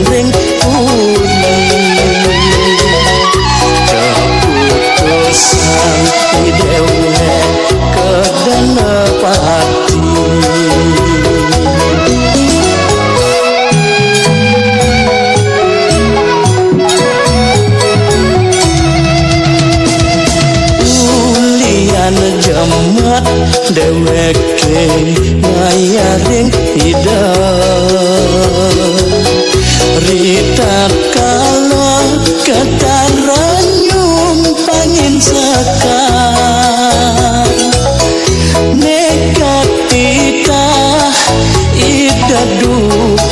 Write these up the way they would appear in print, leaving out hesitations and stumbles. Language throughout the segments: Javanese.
ring puri keputusan dewe kedana pati jamat deweke ngayaring hidup rita kala ketaranyum pangin sekar nekatita idadu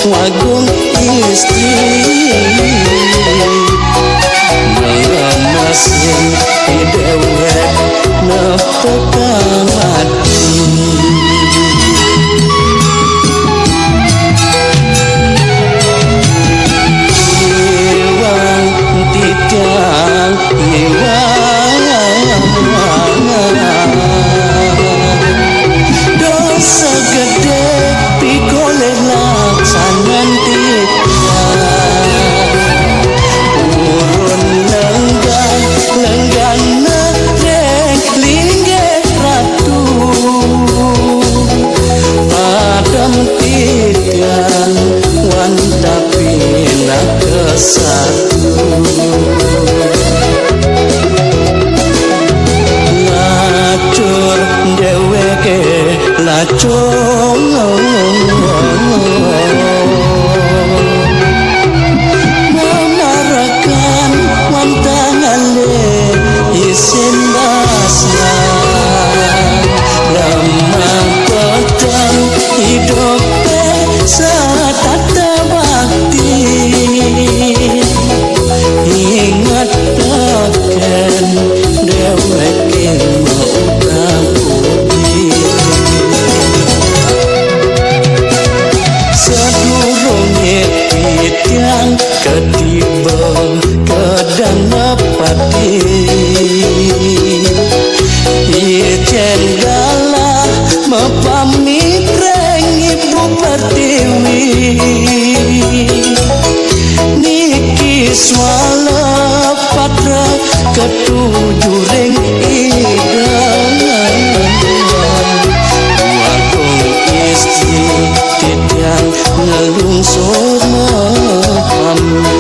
wagung istri mengemesin dewek nepekang hati iwang tidang iwang dosa gede pikole laksanan tidang urun lenggan tidang wanda pina kesatu lacur deweke lacur memarakan wantangale isin basna lemah petang hidup satata bakti ingat akan deweke mautang putih sedurunge titiang ketiba kedana pati ijen galah mepamit pertiwi niki swala patra ketujuh ring idang wagung istri tidang ngelungsur memahami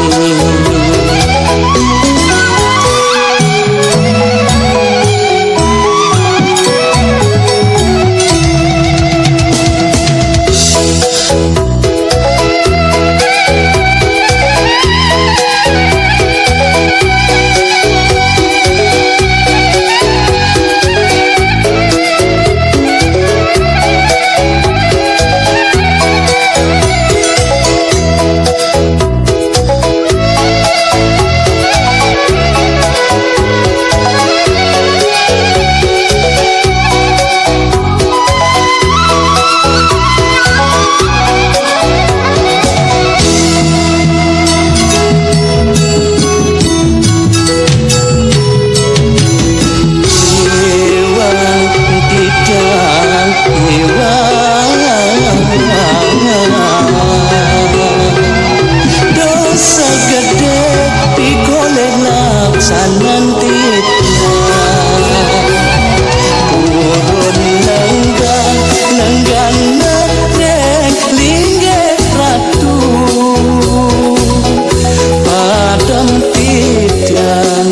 dosa gede pikole laksanan tidang urun lenggan nereng lingge ratu padam tidang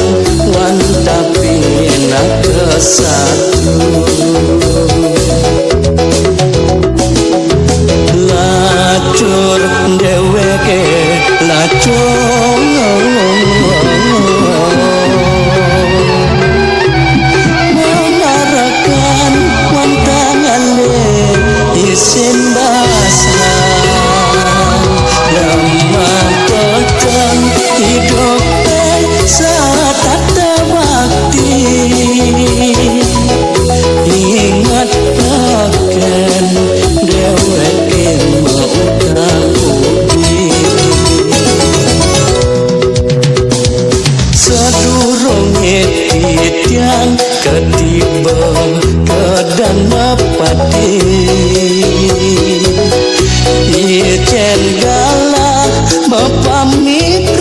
wanta pina kesatu lacur deweke lacur menarakan wantangale isin basna lemah petang hidup satata bakti ingat akan deweke mautang putih sedurunge titiang ketiba kedana pati ijen galah pamit